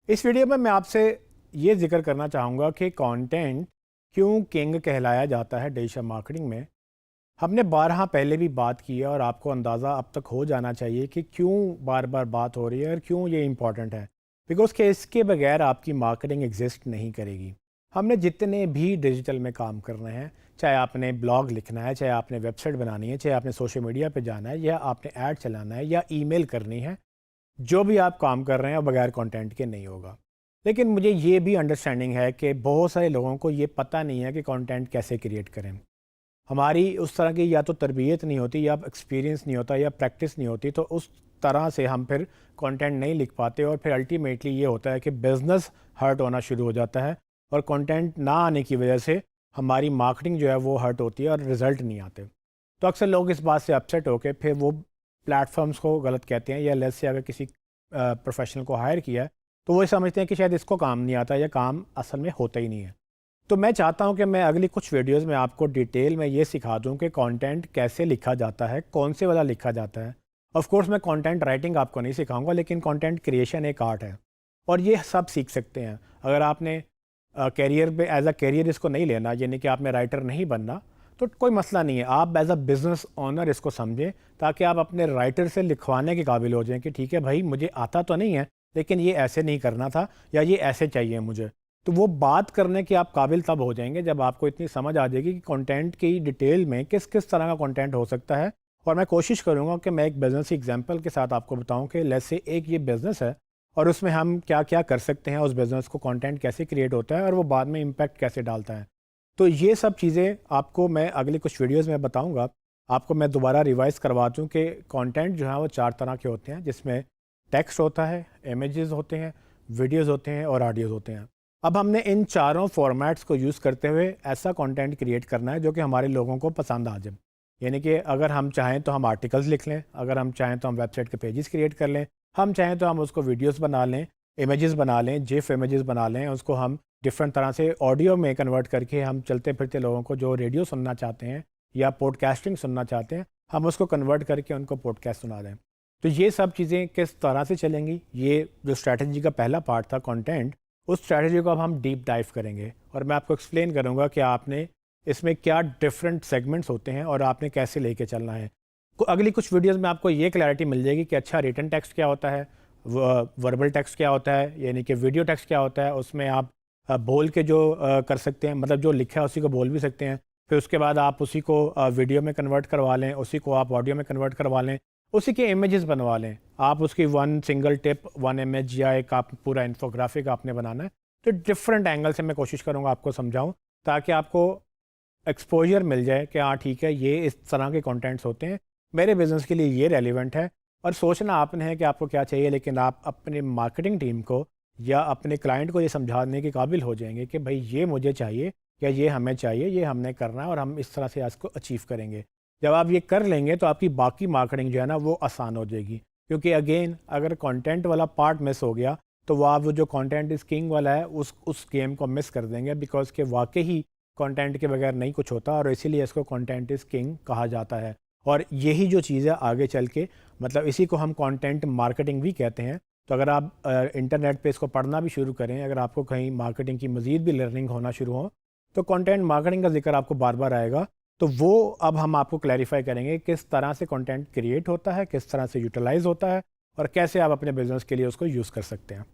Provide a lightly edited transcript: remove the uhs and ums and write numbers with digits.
इस वीडियो में मैं आपसे ये जिक्र करना चाहूँगा कि कंटेंट क्यों किंग कहलाया जाता है डिजिटल मार्केटिंग में। हमने बारहा पहले भी बात की है और आपको अंदाज़ा अब तक हो जाना चाहिए कि क्यों बार बार बात हो रही है और क्यों ये इम्पॉर्टेंट है। बिकॉज कि इसके बगैर आपकी मार्केटिंग एग्जिस्ट नहीं करेगी। हमने जितने भी डिजिटल में काम करने हैं, चाहे आपने ब्लॉग लिखना है, चाहे आपने वेबसाइट बनानी है, चाहे आपने सोशल मीडिया पे जाना है, या आपने ऐड चलाना है, या ईमेल करनी है, जो भी आप काम कर रहे हैं वो बगैर कंटेंट के नहीं होगा। लेकिन मुझे ये भी अंडरस्टैंडिंग है कि बहुत सारे लोगों को ये पता नहीं है कि कंटेंट कैसे क्रिएट करें। हमारी उस तरह की या तो तरबियत नहीं होती, या एक्सपीरियंस नहीं होता, या प्रैक्टिस नहीं होती, तो उस तरह से हम फिर कंटेंट नहीं लिख पाते और फिर अल्टीमेटली ये होता है कि बिज़नेस हर्ट होना शुरू हो जाता है और कंटेंट ना आने की वजह से हमारी मार्केटिंग जो है वो हर्ट होती है और रिज़ल्ट नहीं आते। तो अक्सर लोग इस बात से अपसेट होकर फिर वो प्लेटफॉर्म्स को गलत कहते हैं, या लेट्स से अगर किसी प्रोफेशनल को हायर किया है तो वो समझते हैं कि शायद इसको काम नहीं आता या काम असल में होता ही नहीं है। तो मैं चाहता हूं कि मैं अगली कुछ वीडियोस में आपको डिटेल में ये सिखा दूं कि कंटेंट कैसे लिखा जाता है, कौन से वाला लिखा जाता है। ऑफ कोर्स मैं कंटेंट राइटिंग आपको नहीं सिखाऊंगा, लेकिन कंटेंट क्रिएशन एक आर्ट है और ये सब सीख सकते हैं। अगर आपने कैरियर पे एज अ कैरियर इसको नहीं लेना, यानी कि आपने राइटर नहीं बनना, तो कोई मसला नहीं है। आप एज अ बिज़नेस ओनर इसको समझें ताकि आप अपने राइटर से लिखवाने के काबिल हो जाएं कि ठीक है भाई, मुझे आता तो नहीं है लेकिन ये ऐसे नहीं करना था, या ये ऐसे चाहिए मुझे। तो वो बात करने के आप काबिल तब हो जाएंगे जब आपको इतनी समझ आ जाएगी कि कंटेंट की डिटेल में किस किस तरह का कंटेंट हो सकता है। और मैं कोशिश करूँगा कि मैं एक बिज़नेस एग्जांपल के साथ आपको बताऊं कि लेट्स से एक ये बिज़नेस है और उसमें हम क्या क्या कर सकते हैं, उस बिज़नेस को कंटेंट कैसे क्रिएट होता है और वो बाद में इम्पैक्ट कैसे डालता है। तो ये सब चीज़ें आपको मैं अगले कुछ वीडियोज़ में बताऊँगा। आपको मैं दोबारा रिवाइज़ करवा दूँ कि कंटेंट जो है वो 4 तरह के होते हैं, जिसमें टेक्स्ट होता है, इमेजेस होते हैं, वीडियोज़ होते हैं और ऑडियोज़ होते हैं। अब हमने इन चारों फॉर्मेट्स को यूज़ करते हुए ऐसा कंटेंट क्रिएट करना है जो कि हमारे लोगों को पसंद आ जाए। यानी कि अगर हम चाहें तो हम आर्टिकल्स लिख लें, अगर हम चाहें तो हम वेबसाइट के पेजेस क्रिएट कर लें, हम चाहें तो हम उसको वीडियोस बना लें, इमेजेस बना लें, जिफ इमेजेस बना लें, उसको हम डिफरेंट तरह से ऑडियो में कन्वर्ट करके हम चलते फिरते लोगों को जो रेडियो सुनना चाहते हैं या पॉडकास्टिंग सुनना चाहते हैं, हम उसको कन्वर्ट करके उनको पॉडकास्ट सुना दें। तो ये सब चीज़ें किस तरह से चलेंगी, ये जो स्ट्रैटेजी का पहला पार्ट था कंटेंट, उस स्ट्रैटेजी को अब हम डीप डाइव करेंगे और मैं आपको एक्सप्लेन करूँगा कि आपने इसमें क्या डिफरेंट सेगमेंट्स होते हैं और आपने कैसे लेके चलना है। अगली कुछ वीडियोस में आपको ये क्लैरिटी मिल जाएगी कि अच्छा, रिटन टेक्स्ट क्या होता है, वर्बल टेक्स्ट क्या होता है, यानी कि वीडियो टेक्स्ट क्या होता है। उसमें आप बोल के जो कर सकते हैं, मतलब जो लिखा है उसी को बोल भी सकते हैं। फिर उसके बाद आप उसी को वीडियो में कन्वर्ट करवा लें, उसी को आप ऑडियो में कन्वर्ट करवा लें, उसी के इमेजेस बनवा लें। आप उसकी one single tip, one image या एक आप पूरा इन्फोग्राफिक आपने बनाना है। तो डिफरेंट एंगल से मैं कोशिश करूँगा आपको समझाऊँ, ताकि आपको एक्सपोजर मिल जाए कि हाँ ठीक है, ये इस तरह के कंटेंट्स होते हैं, मेरे बिज़नेस के लिए ये रेलिवेंट है। और सोचना आपने है कि आपको क्या चाहिए, लेकिन आप अपने मार्केटिंग टीम को या अपने क्लाइंट को ये समझाने के काबिल हो जाएंगे कि भाई ये मुझे चाहिए या ये हमें चाहिए, ये हमने करना है और हम इस तरह से इसको अचीव करेंगे। जब आप ये कर लेंगे तो आपकी बाकी मार्केटिंग जो है ना वो आसान हो जाएगी। क्योंकि अगेन, अगर कंटेंट वाला पार्ट मिस हो गया तो वो आप वो जो कंटेंट इज किंग वाला है उस गेम को मिस कर देंगे, बिकॉज के वाकई ही कंटेंट के बगैर नहीं कुछ होता और इसीलिए इसको कंटेंट इज़ किंग कहा जाता है। और यही जो चीज़ है आगे चल के, मतलब इसी को हम कंटेंट मार्केटिंग भी कहते हैं। तो अगर आप इंटरनेट पे इसको पढ़ना भी शुरू करें, अगर आपको कहीं मार्केटिंग की मज़ीद भी लर्निंग होना शुरू हो, तो कंटेंट मार्केटिंग का जिक्र आपको बार बार आएगा। तो वो अब हम आपको क्लैरिफाई करेंगे किस तरह से कंटेंट क्रिएट होता है, किस तरह से यूटिलाइज होता है और कैसे आप अपने बिजनेस के लिए उसको यूज़ कर सकते हैं।